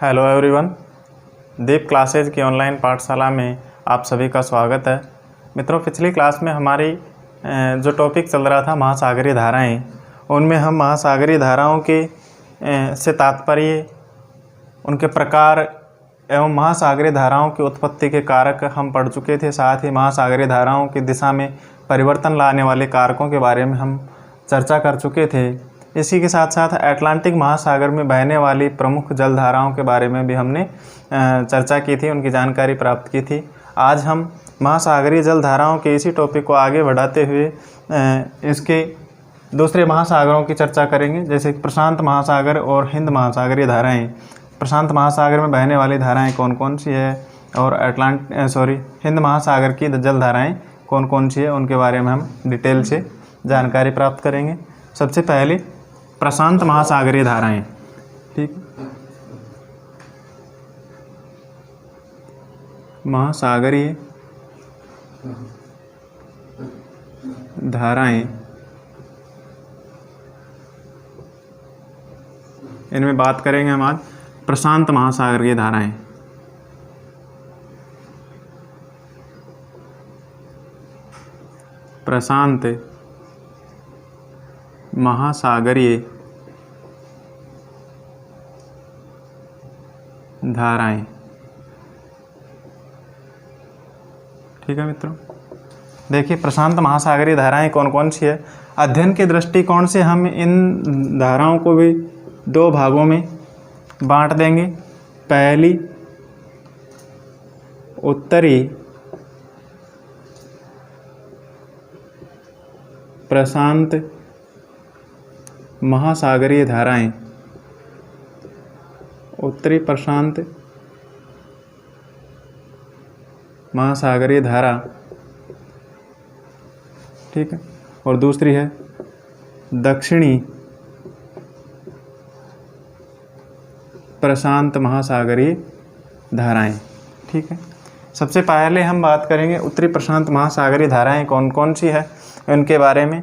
Hello everyone, दीप classes की online पाठशाला में आप सभी का स्वागत है। मित्रों, पिछली क्लास में हमारी जो टॉपिक चल रहा था महासागरीय धाराएं, उनमें हम महासागरीय धाराओं के से तात्पर्य, उनके प्रकार एवं महासागरीय धाराओं की उत्पत्ति के कारक हम पढ़ चुके थे। साथ ही महासागरीय धाराओं की दिशा में परिवर्तन लाने वाले कारकों के बारे में हम चर्चा कर चुके थे। इसी के साथ साथ अटलांटिक महासागर में बहने वाली प्रमुख जलधाराओं के बारे में भी हमने चर्चा की थी, उनकी जानकारी प्राप्त की थी। आज हम महासागरीय जलधाराओं के इसी टॉपिक को आगे बढ़ाते हुए इसके दूसरे महासागरों की चर्चा करेंगे, जैसे प्रशांत महासागर और हिंद महासागरीय धाराएं। प्रशांत महासागर में बहने वाली धाराएं कौन कौन सी है और हिंद महासागर की जलधाराएं कौन कौन सी है, उनके बारे में हम डिटेल से जानकारी प्राप्त करेंगे। सबसे पहले प्रशांत महासागरीय धाराएं। ठीक, महासागरीय धाराएं, इनमें बात करेंगे हम आज प्रशांत महासागर की धाराएं। प्रशांत महासागरीय धाराएं। ठीक है मित्रों, देखिए प्रशांत महासागरीय धाराएं कौन कौन सी है। अध्ययन के दृष्टिकोण से हम इन धाराओं को भी दो भागों में बांट देंगे। पहली उत्तरी प्रशांत महासागरीय धाराएं, उत्तरी प्रशांत महासागरीय धारा। ठीक है, और दूसरी है दक्षिणी प्रशांत महासागरीय धाराएं। ठीक है, सबसे पहले हम बात करेंगे उत्तरी प्रशांत महासागरीय धाराएं कौन कौन सी है, उनके बारे में।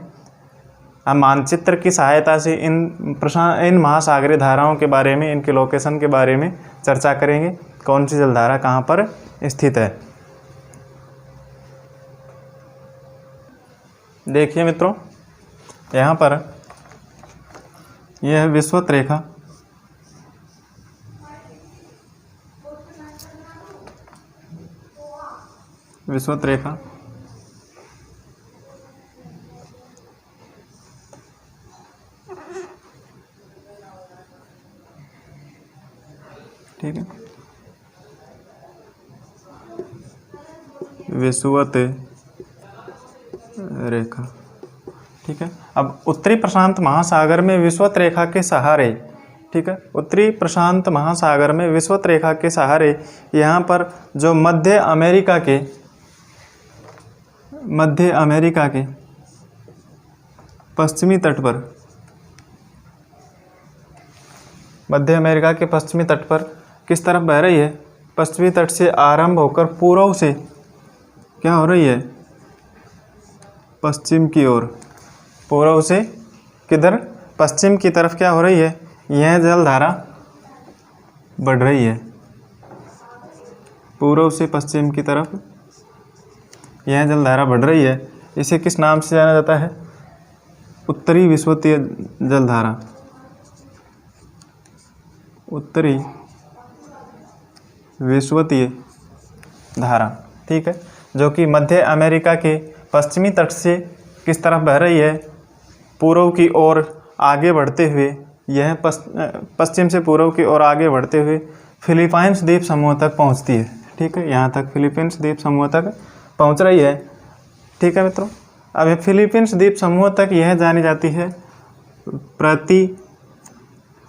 हम मानचित्र की सहायता से इन महासागरीय धाराओं के बारे में, इनके लोकेशन के बारे में चर्चा करेंगे, कौन सी जलधारा कहाँ पर स्थित है। देखिए मित्रों, यहाँ पर यह है विषुवत रेखा। विषुवत रेखा ठीक है, विषुवत रेखा। ठीक है, अब उत्तरी प्रशांत महासागर में विषुवत रेखा के सहारे, ठीक है, उत्तरी प्रशांत महासागर में विषुवत रेखा के सहारे यहाँ पर जो मध्य अमेरिका के पश्चिमी तट पर, मध्य अमेरिका के पश्चिमी तट पर किस तरफ बह रही है? पश्चिमी तट से आरंभ होकर पूर्व से क्या हो रही है? पश्चिम की ओर, पूर्व से किधर? पश्चिम की तरफ क्या हो रही है? यह जलधारा बढ़ रही है। पूर्व से पश्चिम की तरफ यह जलधारा बढ़ रही है। इसे किस नाम से जाना जाता है? उत्तरी विषुवतीय जलधारा। उत्तरी विषुवतीय धारा। ठीक है, जो कि मध्य अमेरिका के पश्चिमी तट से किस तरफ बह रही है? पूर्व की ओर आगे बढ़ते हुए, यह पश्चिम से पूर्व की ओर आगे बढ़ते हुए फिलीपाइंस द्वीप समूह तक पहुंचती है। ठीक है, यहाँ तक फिलीपींस द्वीप समूह तक पहुंच रही है। ठीक है मित्रों, अब फिलीपींस द्वीप समूह तक यह जानी जाती है प्रति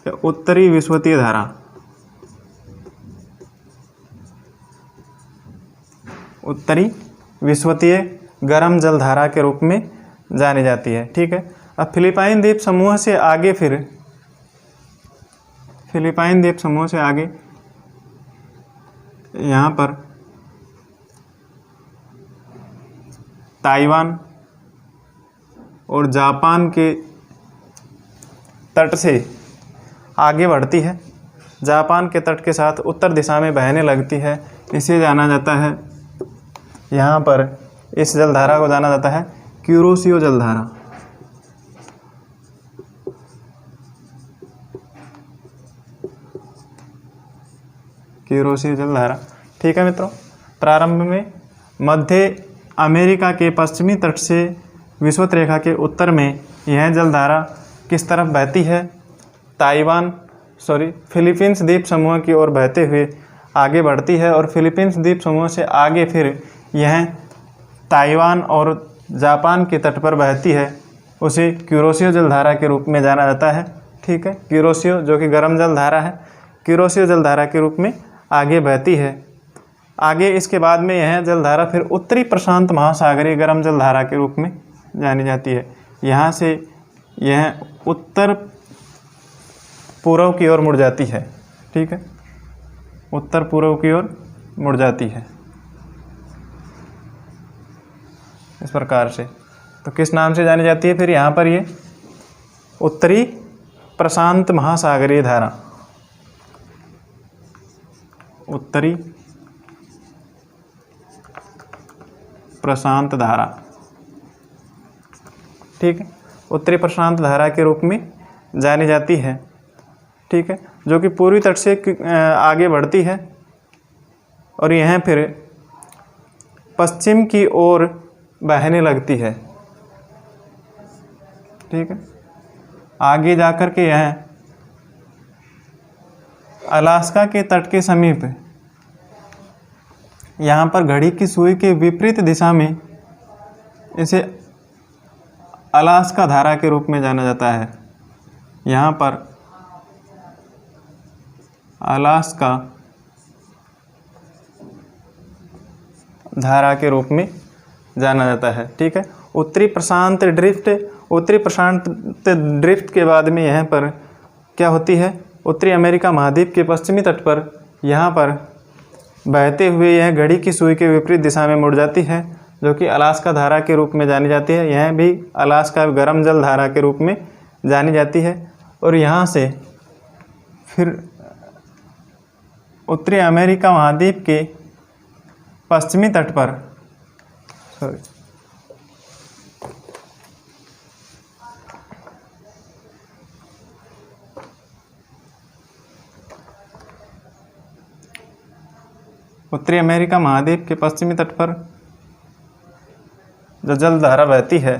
उत्तरी विषुवतीय धारा। उत्तरी विषुवतीय गर्म जलधारा के रूप में जानी जाती है। ठीक है, अब फिलीपाइन द्वीप समूह से आगे, फिर फिलीपाइन द्वीप समूह से आगे यहाँ पर ताइवान और जापान के तट से आगे बढ़ती है। जापान के तट के साथ उत्तर दिशा में बहने लगती है, इसे जाना जाता है, यहाँ पर इस जलधारा को जाना जाता है क्यूरोसियो जलधारा। क्यूरोसियो जलधारा। ठीक है मित्रों, प्रारंभ में मध्य अमेरिका के पश्चिमी तट से विषुवत रेखा के उत्तर में यह जलधारा किस तरफ बहती है? फिलीपींस द्वीप समूह की ओर बहते हुए आगे बढ़ती है और फिलीपींस द्वीप समूह से आगे फिर यह ताइवान और जापान के तट पर बहती है। उसे क्यूरोसियो जलधारा के रूप में जाना जाता है। ठीक है, क्यूरोसियो जो कि गर्म जलधारा है, क्यूरोसियो जलधारा के रूप में आगे बहती है। आगे इसके बाद में यह जलधारा फिर उत्तरी प्रशांत महासागरीय गर्म जलधारा के रूप में जानी जाती है। यहाँ से यह उत्तर पूर्व की ओर मुड़ जाती है। ठीक है, उत्तर पूर्व की ओर मुड़ जाती है इस प्रकार से। तो किस नाम से जानी जाती है फिर यहाँ पर? ये उत्तरी प्रशांत महासागरीय धारा, उत्तरी प्रशांत धारा। ठीक है, उत्तरी प्रशांत धारा के रूप में जानी जाती है। ठीक है, जो कि पूर्वी तट से आगे बढ़ती है और यह फिर पश्चिम की ओर बहने लगती है। ठीक है, आगे जाकर के यह अलास्का के तट के समीप, यहाँ पर घड़ी की सुई के विपरीत दिशा में इसे अलास्का धारा के रूप में जाना जाता है। यहाँ पर अलास्का धारा के रूप में जाना जाता है। ठीक है, उत्तरी प्रशांत ड्रिफ्ट के बाद में यहाँ पर क्या होती है? उत्तरी अमेरिका महाद्वीप के पश्चिमी तट पर यहाँ पर बहते हुए यह घड़ी की सुई के विपरीत दिशा में मुड़ जाती है, जो कि अलास्का धारा के रूप में जानी जाती है। यह भी अलास्का गर्म जल धारा के रूप में जानी जाती है। और यहाँ से फिर उत्तरी अमेरिका महाद्वीप के पश्चिमी तट पर उत्तरी अमेरिका महाद्वीप के पश्चिमी तट पर जो जलधारा बहती है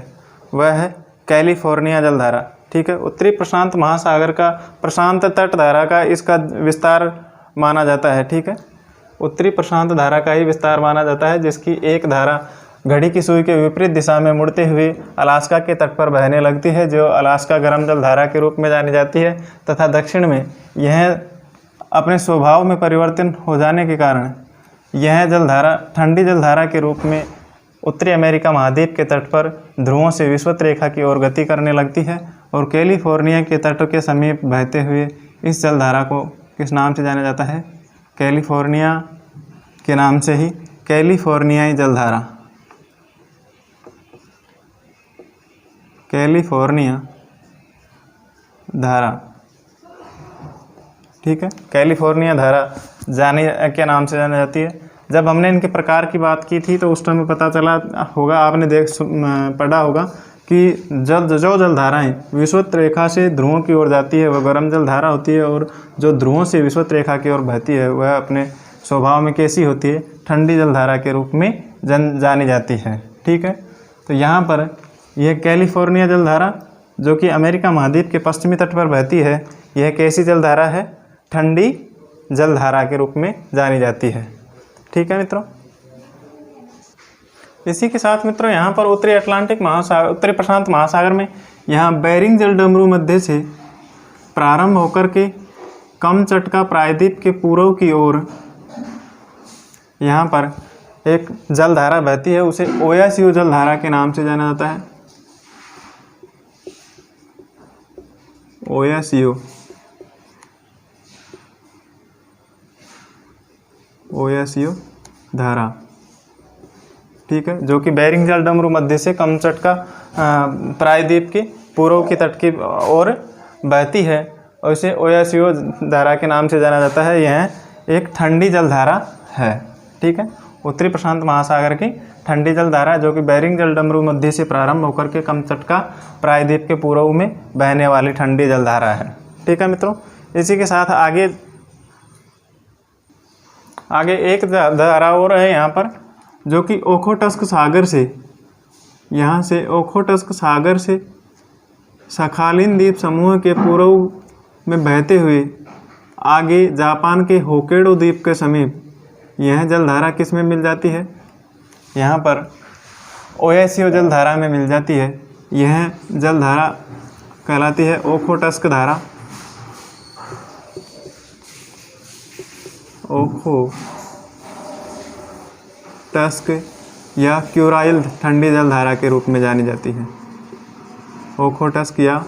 वह है कैलिफोर्निया जलधारा। ठीक है, उत्तरी प्रशांत महासागर का प्रशांत तट धारा का इसका विस्तार माना जाता है। ठीक है, उत्तरी प्रशांत धारा का ही विस्तार माना जाता है, जिसकी एक धारा घड़ी की सुई के विपरीत दिशा में मुड़ते हुए अलास्का के तट पर बहने लगती है, जो अलास्का गर्म जलधारा के रूप में जानी जाती है। तथा दक्षिण में यह अपने स्वभाव में परिवर्तन हो जाने के कारण यह जलधारा ठंडी जलधारा के रूप में उत्तरी अमेरिका महाद्वीप के तट पर ध्रुवों से विषुवत रेखा की ओर गति करने लगती है और कैलिफोर्निया के तट के समीप बहते हुए इस जलधारा को किस नाम से जाना जाता है? कैलिफोर्निया के नाम से ही कैलिफोर्नियाई जलधारा, कैलिफोर्निया धारा। ठीक है, कैलिफोर्निया धारा जाने के नाम से जानी जाती है। जब हमने इनके प्रकार की बात की थी तो उस टाइम पता चला होगा, आपने पढ़ा होगा कि जो जलधाराएँ विषुवत रेखा से ध्रुवों की ओर जाती है वह गर्म जलधारा होती है, और जो ध्रुवों से विषुवत रेखा की ओर बहती है वह अपने स्वभाव में कैसी होती है? ठंडी जलधारा के रूप में जानी जाती है। ठीक है, तो यहाँ पर यह कैलिफोर्निया जलधारा जो कि अमेरिका महाद्वीप के पश्चिमी तट पर बहती है, यह कैसी जलधारा है? ठंडी जलधारा के रूप में जानी जाती है। ठीक है मित्रों, इसी के साथ मित्रों यहाँ पर उत्तरी प्रशांत महासागर में यहाँ बेरिंग जलडमरू मध्य से प्रारंभ होकर के कमचटका प्रायद्वीप के पूर्व की ओर यहाँ पर एक जलधारा बहती है, उसे ओयासियो जलधारा के नाम से जाना जाता है। ओयासियो धारा। ठीक है, जो कि बेरिंग जलडमरू मध्य से कमचटका प्रायद्वीप के पूर्व के तट की ओर बहती है और इसे ओयासियो धारा के नाम से जाना जाता है। यह एक ठंडी जल धारा है। ठीक है, उत्तरी प्रशांत महासागर की ठंडी जल धारा जो कि बेरिंग जलडमरू मध्य से प्रारंभ होकर के कमचटका प्रायद्वीप के पूर्व में बहने वाली ठंडी जल धारा है। ठीक है मित्रों, इसी के साथ आगे एक धारा और है यहाँ पर, जो कि ओखोटस्क सागर से, यहाँ से ओखोटस्क सागर से सखालिन द्वीप समूह के पूर्व में बहते हुए आगे जापान के होक्काइडो द्वीप के समीप यह जलधारा किस में मिल जाती है? यहाँ पर ओयासियो जलधारा में मिल जाती है। यह जलधारा कहलाती है ओखोटस्क धारा। ओखोटस्क या क्यूराइल ठंडी जलधारा के रूप में जानी जाती है। ओखोटस्क या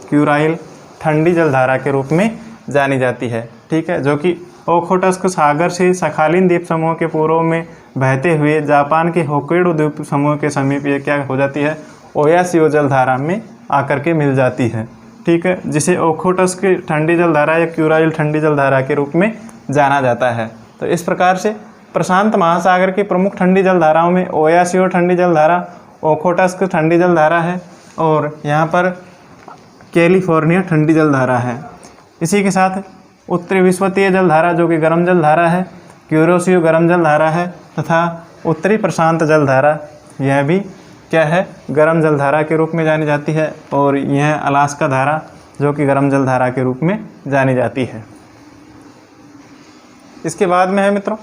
क्यूराइल ठंडी जलधारा के रूप में जानी जाती है। ठीक है, जो कि ओखोटस्क सागर से सखालिन द्वीप समूह के पूर्व में बहते हुए जापान के होक्काइडो द्वीप समूह के समीप ये क्या हो जाती है? ओयासियो जलधारा में आकर के मिल जाती है। ठीक है, जिसे ओखोटस्क ठंडी जलधारा या क्यूराइल ठंडी जलधारा के रूप में जाना जाता है। तो इस प्रकार से प्रशांत महासागर की प्रमुख ठंडी जलधाराओं में ओयासियो ठंडी जलधारा, ओखोटस्क ठंडी जलधारा है और यहाँ पर कैलिफोर्निया ठंडी जलधारा है। इसी के साथ उत्तरी विषुवतीय जलधारा जो कि गर्म जलधारा है, क्यूरोसियो गर्म जलधारा है, तथा उत्तरी प्रशांत जलधारा यह भी क्या है? गर्म जलधारा के रूप में जानी जाती है। और यह अलास्का धारा जो कि गर्म जलधारा के रूप में जानी जाती है। इसके बाद में है मित्रों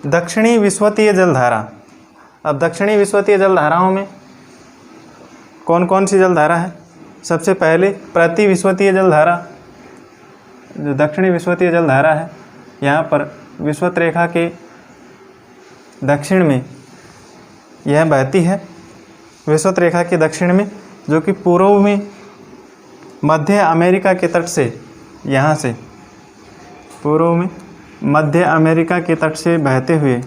दक्षिणी विषुवतीय जलधारा। अब दक्षिणी विषुवतीय जलधाराओं में कौन कौन सी जलधारा है? सबसे पहले प्रति विषुवतीय जलधारा, जो दक्षिणी विषुवतीय जलधारा है, यहाँ पर विषुवत रेखा के दक्षिण में यह बहती है। विषुवत रेखा के दक्षिण में, जो कि पूर्व में मध्य अमेरिका के तट से, यहाँ से पूर्व में मध्य अमेरिका के तट से बहते हुए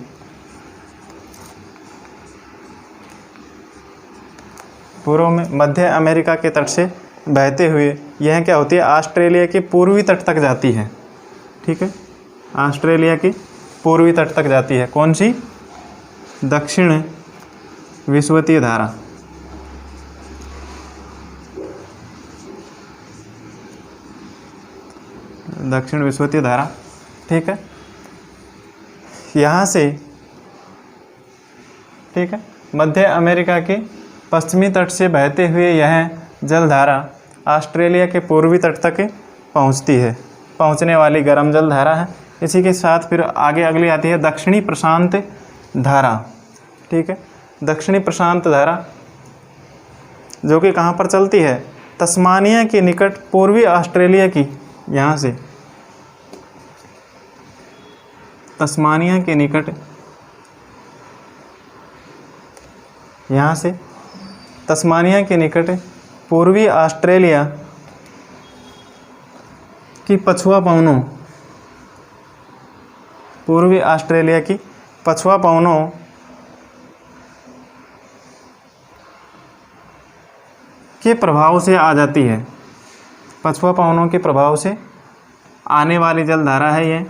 पूर्व में मध्य अमेरिका के तट से बहते हुए यह क्या होती है? ऑस्ट्रेलिया के पूर्वी तट तक जाती है। ठीक है, ऑस्ट्रेलिया के पूर्वी तट तक जाती है। कौन सी? दक्षिण विषुवतीय धारा। दक्षिण विषुवतीय धारा। ठीक है, यहाँ से ठीक है मध्य अमेरिका के पश्चिमी तट से बहते हुए यह जलधारा ऑस्ट्रेलिया के पूर्वी तट तक पहुँचती है, पहुँचने वाली गर्म जलधारा है। इसी के साथ फिर आगे अगली आती है दक्षिणी प्रशांत धारा। ठीक है, दक्षिणी प्रशांत धारा जो कि कहाँ पर चलती है? तस्मानिया के निकट पूर्वी ऑस्ट्रेलिया की, यहाँ से तस्मानिया के निकट, यहाँ से तस्मानिया के निकट पूर्वी ऑस्ट्रेलिया की पछुआ पवनों, पूर्वी ऑस्ट्रेलिया की पछुआ पवनों के प्रभाव से आ जाती है। पछुआ पवनों के प्रभाव से आने वाली जलधारा है ये।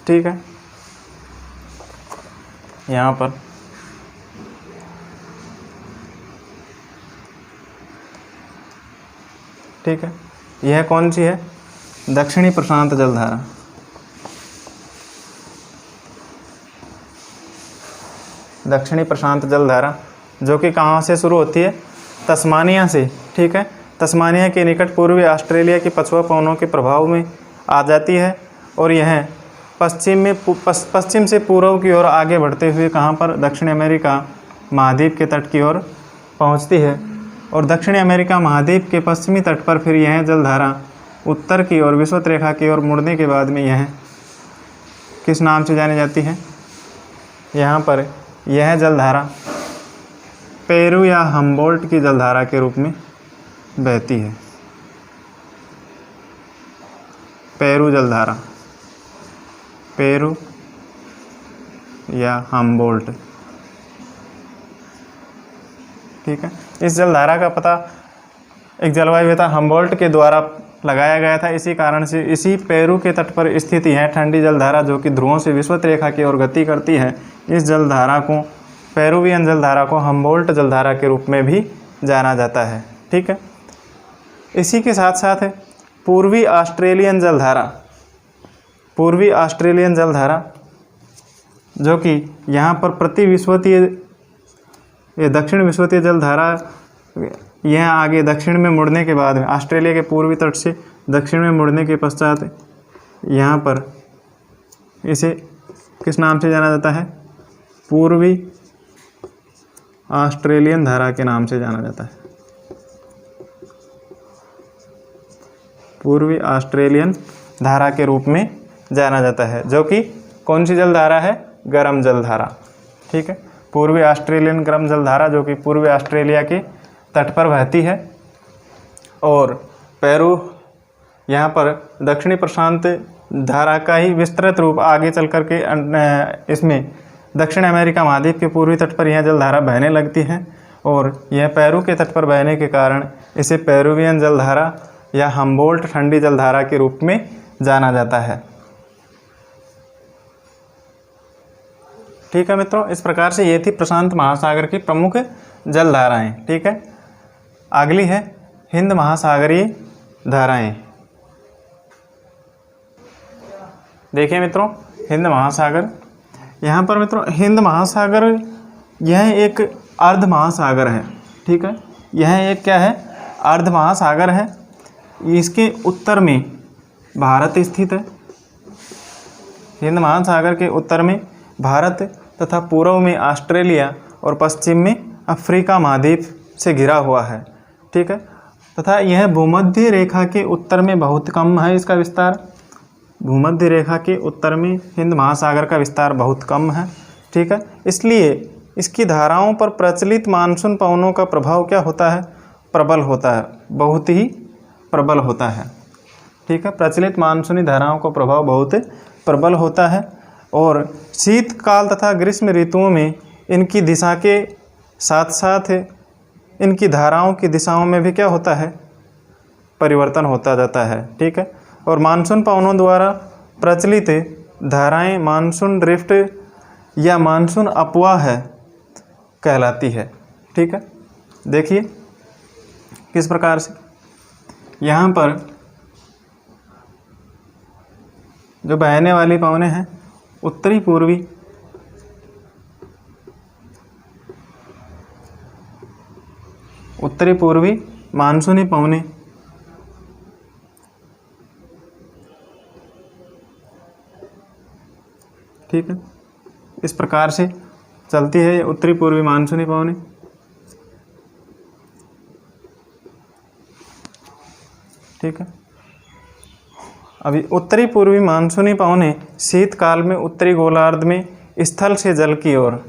ठीक है, यहाँ पर ठीक है, यह कौन सी है? दक्षिणी प्रशांत जलधारा। दक्षिणी प्रशांत जलधारा जो कि कहाँ से शुरू होती है? तस्मानिया से। ठीक है, तस्मानिया के निकट पूर्वी ऑस्ट्रेलिया के पछुआ पवनों के प्रभाव में आ जाती है और यह पश्चिम से पूर्व की ओर आगे बढ़ते हुए कहाँ पर? दक्षिण अमेरिका महाद्वीप के तट की ओर पहुँचती है। और दक्षिण अमेरिका महाद्वीप के पश्चिमी तट पर फिर यह जलधारा उत्तर की ओर विषुवत रेखा की ओर मुड़ने के बाद में यह किस नाम से जानी जाती है? यहाँ पर यह जलधारा पेरू या हम्बोल्ट की जलधारा के रूप में बहती है। पेरू जलधारा, पेरू या हम्बोल्ट। ठीक है, इस जलधारा का पता एक जलवायु वेता हम्बोल्ट के द्वारा लगाया गया था। इसी कारण से इसी पेरू के तट पर स्थित है ठंडी जलधारा जो कि ध्रुवों से विषुवत रेखा की ओर गति करती है। इस जलधारा को, पेरुवियन जलधारा को हम्बोल्ट जलधारा के रूप में भी जाना जाता है। ठीक है। इसी के साथ साथ पूर्वी ऑस्ट्रेलियन जलधारा, पूर्वी ऑस्ट्रेलियन जलधारा जो कि यहाँ पर प्रति विषुवतीय, ये दक्षिण विषुवतीय जलधारा यह आगे दक्षिण में मुड़ने के बाद ऑस्ट्रेलिया के पूर्वी तट से दक्षिण में मुड़ने के पश्चात यहाँ पर इसे किस नाम से जाना जाता है? पूर्वी ऑस्ट्रेलियन धारा के नाम से जाना जाता है। पूर्वी ऑस्ट्रेलियन धारा के रूप में जाना जाता है, जो कि कौन सी जलधारा है? गर्म जलधारा। ठीक है। पूर्वी ऑस्ट्रेलियन गर्म जलधारा जो कि पूर्वी ऑस्ट्रेलिया के तट पर बहती है और पेरू यहाँ पर दक्षिणी प्रशांत धारा का ही विस्तृत रूप आगे चल कर के इसमें दक्षिण अमेरिका महाद्वीप के पूर्वी तट पर यह जलधारा बहने लगती है और यह पेरू के तट पर बहने के कारण इसे पेरुवियन जलधारा या हम्बोल्ट ठंडी जलधारा के रूप में जाना जाता है। ठीक है मित्रों, इस प्रकार से ये थी प्रशांत महासागर की प्रमुख जलधाराएं। ठीक है। अगली है हिंद महासागरीय धाराएं। देखिए मित्रों, हिंद महासागर, यहाँ पर मित्रों हिंद महासागर यह एक अर्ध महासागर है। ठीक है। यह एक क्या है? अर्ध महासागर है। इसके उत्तर में भारत स्थित है। हिंद महासागर के उत्तर में भारत तथा पूर्व में ऑस्ट्रेलिया और पश्चिम में अफ्रीका महाद्वीप से घिरा हुआ है। ठीक है। तथा यह भूमध्य रेखा के उत्तर में बहुत कम है इसका विस्तार। भूमध्य रेखा के उत्तर में हिंद महासागर का विस्तार बहुत कम है। ठीक है। इसलिए इसकी धाराओं पर प्रचलित मानसून पवनों का प्रभाव क्या होता है? प्रबल होता है, बहुत ही प्रबल होता है। ठीक है। प्रचलित मानसूनी धाराओं का प्रभाव बहुत प्रबल होता है और शीतकाल तथा ग्रीष्म ऋतुओं में इनकी दिशा के साथ साथ इनकी धाराओं की दिशाओं में भी क्या होता है? परिवर्तन होता जाता है। ठीक है। और मानसून पवनों द्वारा प्रचलित धाराएं मानसून ड्रिफ्ट या मानसून अपवाह कहलाती है। ठीक है। देखिए किस प्रकार से यहाँ पर जो बहने वाली पवनें हैं उत्तरी पूर्वी मानसूनी पवनें ठीक है, इस प्रकार से चलती है उत्तरी पूर्वी मानसूनी पवनें। ठीक है। अभी उत्तरी पूर्वी मानसूनी पवनें शीतकाल में उत्तरी गोलार्ध में स्थल से जल की ओर,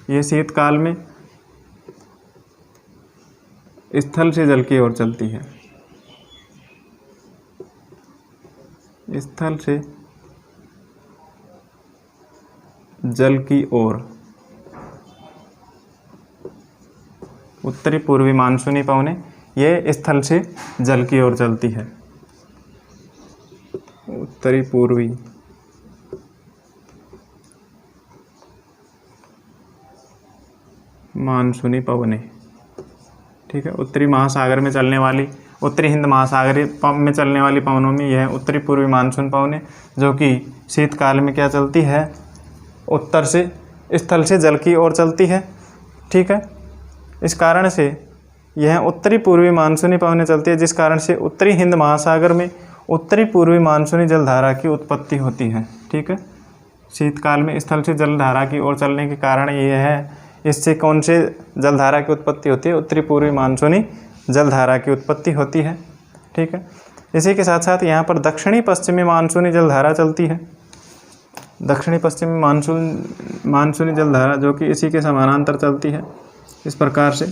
ये शीतकाल में स्थल से जल की ओर चलती है। स्थल से जल की ओर उत्तरी पूर्वी मानसूनी पवनें ये स्थल से जल की ओर चलती है। उत्तरी पूर्वी मानसूनी पवनें। ठीक है। उत्तरी महासागर में चलने वाली, उत्तरी हिंद महासागर में चलने वाली पवनों में यह उत्तरी पूर्वी मानसून पवनें जो कि शीतकाल में क्या चलती है? उत्तर से स्थल से जल की ओर चलती है। ठीक है। इस कारण से यह उत्तरी पूर्वी मानसूनी पवनें चलती है, जिस कारण से उत्तरी हिंद महासागर में उत्तरी पूर्वी मानसूनी जलधारा की उत्पत्ति होती है। ठीक है। शीतकाल में स्थल से जलधारा की ओर चलने के कारण यह है, इससे कौन से जलधारा की उत्पत्ति होती है? उत्तरी पूर्वी मानसूनी जलधारा की उत्पत्ति होती है। ठीक है। इसी के साथ साथ यहाँ पर दक्षिणी पश्चिमी मानसूनी जलधारा चलती है। दक्षिणी पश्चिमी मानसूनी जलधारा जो कि इसी के समानांतर चलती है। इस प्रकार से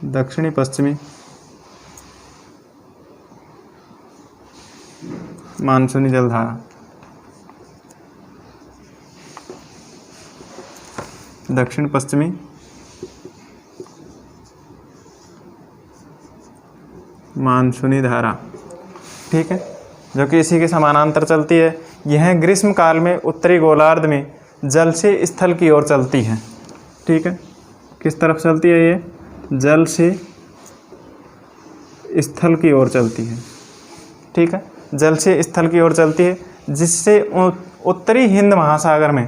दक्षिणी पश्चिमी मानसूनी जलधारा। दक्षिण पश्चिमी मानसूनी धारा, ठीक है, जो कि इसी के समानांतर चलती है। यह ग्रीष्म काल में उत्तरी गोलार्ध में जल से स्थल की ओर चलती है, ठीक है। किस तरफ चलती है ये? जल से स्थल की ओर चलती है, ठीक है, जल से स्थल की ओर चलती है, जिससे उत्तरी हिंद महासागर में,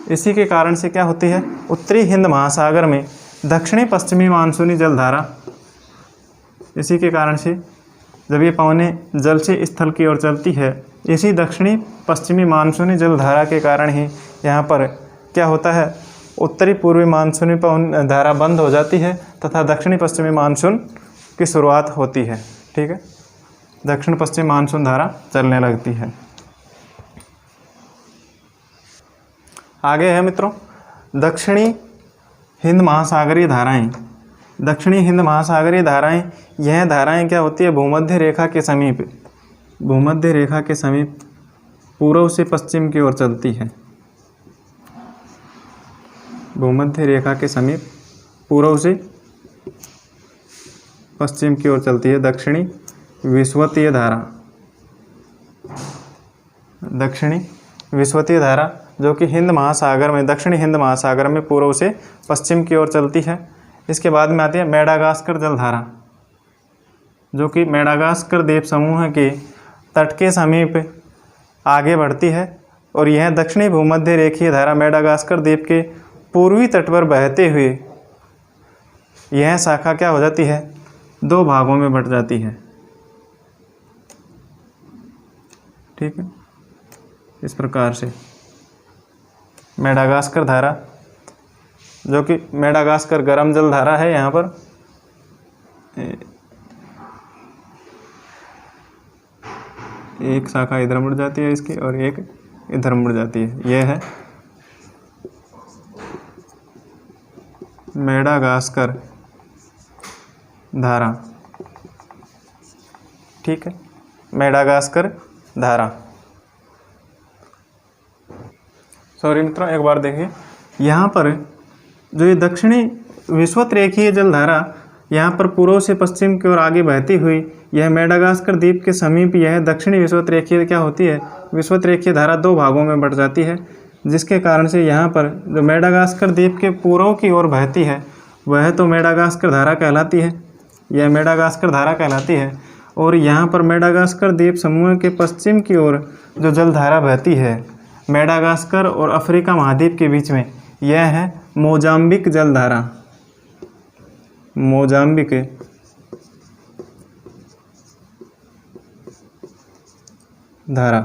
इसी के कारण से क्या होती है, उत्तरी हिंद महासागर में दक्षिणी पश्चिमी मानसूनी जलधारा, इसी के कारण से जब ये पवनें जल से स्थल की ओर चलती है, इसी दक्षिणी पश्चिमी मानसूनी जलधारा के कारण ही यहाँ पर क्या होता है, उत्तरी पूर्वी मानसूनी पवन धारा बंद हो जाती है तथा दक्षिणी पश्चिमी मानसून की शुरुआत होती है, ठीक है। दक्षिण पश्चिमी मानसून धारा चलने लगती है। आगे है मित्रों दक्षिणी हिंद महासागरीय धाराएं। दक्षिणी हिंद महासागरीय धाराएं, यह धाराएं क्या होती है, भूमध्य रेखा के समीप, भूमध्य रेखा के समीप पूर्व से पश्चिम की ओर चलती है। भूमध्य रेखा के समीप पूर्व से पश्चिम की ओर चलती है दक्षिणी विषुवतीय धारा। दक्षिणी विषुवतीय धारा जो कि हिंद महासागर में, दक्षिणी हिंद महासागर में पूर्व से पश्चिम की ओर चलती है। इसके बाद में आती है मेडागास्कर जलधारा, जो कि मेडागास्कर द्वीप समूह के तट के समीप आगे बढ़ती है और यह दक्षिणी भूमध्य रेखीय धारा मेडागास्कर द्वीप के पूर्वी तट पर बहते हुए यह शाखा क्या हो जाती है, दो भागों में बट जाती है, ठीक है। इस प्रकार से मेडागास्कर धारा, जो कि मेडागास्कर गर्म जल धारा है, यहाँ पर एक शाखा इधर मुड़ जाती है इसकी और एक इधर मुड़ जाती है, यह है मेडागास्कर धारा, ठीक है, मेडागास्कर धारा। सॉरी मित्रों, एक बार देखिए, यहाँ पर जो ये दक्षिणी विषुवत रेखीय जलधारा यहाँ पर पूर्व से पश्चिम की ओर आगे बहती हुई यह मेडागास्कर द्वीप के समीप यह दक्षिणी विषुवत रेखीय क्या होती है, विषुवत रेखीय धारा दो भागों में बट जाती है, जिसके कारण से यहाँ पर जो मेडागास्कर द्वीप के पूर्व की ओर बहती है वह तो मेडागास्कर धारा कहलाती है, यह मेडागास्कर धारा कहलाती है। और यहाँ पर मेडागास्कर द्वीप समूह के पश्चिम की ओर जो जलधारा बहती है मेडागास्कर और अफ्रीका महाद्वीप के बीच में, यह है मोजाम्बिक जलधारा, मोजाम्बिक धारा,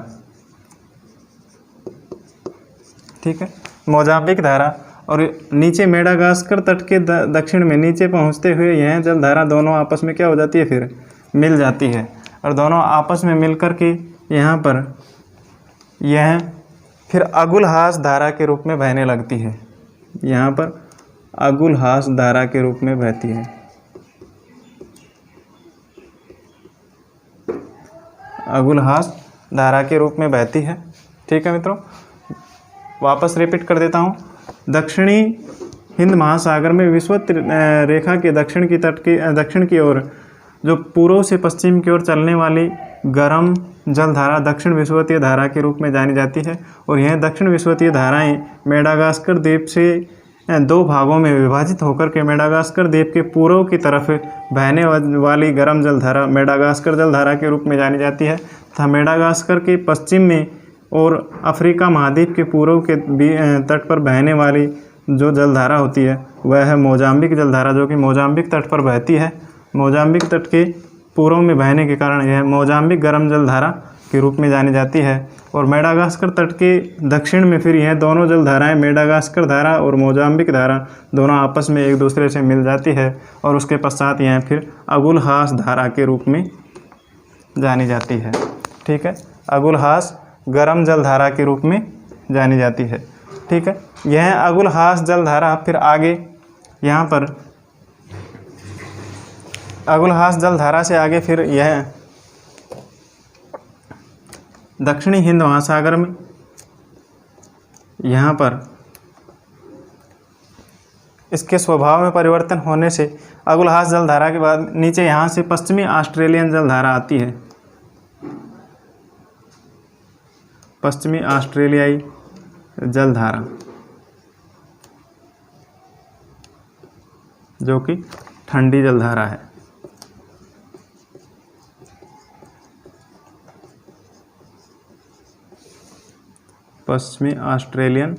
ठीक है, मोजाम्बिक धारा। और नीचे मेडागास्कर तट के दक्षिण में नीचे पहुंचते हुए यह जलधारा दोनों आपस में क्या हो जाती है, फिर मिल जाती है और दोनों आपस में मिलकर के यहाँ पर यह फिर अगुलहास धारा के रूप में बहने लगती है, यहाँ पर अगुलहास धारा के रूप में बहती है। अगुलहास धारा के रूप में बहती है, ठीक है मित्रों। वापस रिपीट कर देता हूँ, दक्षिणी हिंद महासागर में विषुवत रेखा के दक्षिण की ओर जो पूर्व से पश्चिम की ओर चलने वाली गर्म जलधारा दक्षिण विषुवतीय धारा के रूप में जानी जाती है। और यह दक्षिण विषुवतीय धाराएं मेडागास्कर द्वीप से दो भागों में विभाजित होकर के मेडागास्कर द्वीप के पूर्व की तरफ बहने वाली गर्म जलधारा मेडागास्कर जलधारा के रूप में जानी जाती है तथा मेडागास्कर के पश्चिम में और अफ्रीका महाद्वीप के पूर्व के तट पर बहने वाली जो जलधारा होती है वह है मोजाम्बिक जलधारा, जो कि मोजाम्बिक तट पर बहती है। मोजाम्बिक तट के पूर्व में बहने के कारण यह मोजाम्बिक गर्म जलधारा के रूप में जानी जाती है। और मेडागास्कर तट के दक्षिण में फिर यह दोनों जलधाराएं मेडागास्कर धारा और मोजाम्बिक धारा दोनों आपस में एक दूसरे से मिल जाती है और उसके पश्चात यह फिर अगुलहास धारा के रूप में जानी जाती है, ठीक है, अगुलहास गर्म जलधारा के रूप में जानी जाती है, ठीक है। यह अगुलहास जलधारा फिर आगे यहाँ पर अगुलहास जलधारा से आगे फिर यह दक्षिणी हिंद महासागर में यहाँ पर इसके स्वभाव में परिवर्तन होने से अगुलहास जलधारा के बाद नीचे यहाँ से पश्चिमी ऑस्ट्रेलियन जलधारा आती है, पश्चिमी ऑस्ट्रेलियाई जलधारा, जो कि ठंडी जलधारा है। पश्चिमी ऑस्ट्रेलियन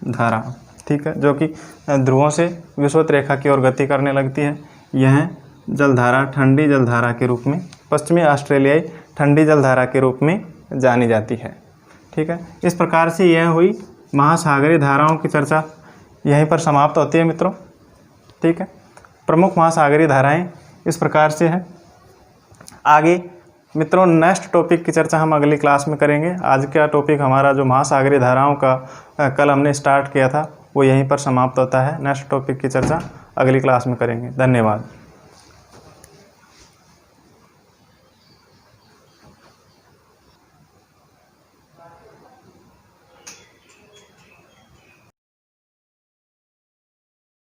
धारा, ठीक है, जो कि ध्रुवों से विषुवत रेखा की ओर गति करने लगती है। यह जलधारा ठंडी जलधारा के रूप में, पश्चिमी ऑस्ट्रेलियाई ठंडी जलधारा के रूप में जानी जाती है। ठीक है, इस प्रकार से यह हुई महासागरीय धाराओं की चर्चा, यहीं पर समाप्त होती है मित्रों। ठीक है, प्रमुख महासागरीय धाराएं इस प्रकार से हैं। आगे मित्रों नेक्स्ट टॉपिक की चर्चा हम अगली क्लास में करेंगे। आज का टॉपिक हमारा जो महासागरीय धाराओं का कल हमने स्टार्ट किया था वो यहीं पर समाप्त होता है। नेक्स्ट टॉपिक की चर्चा अगली क्लास में करेंगे। धन्यवाद।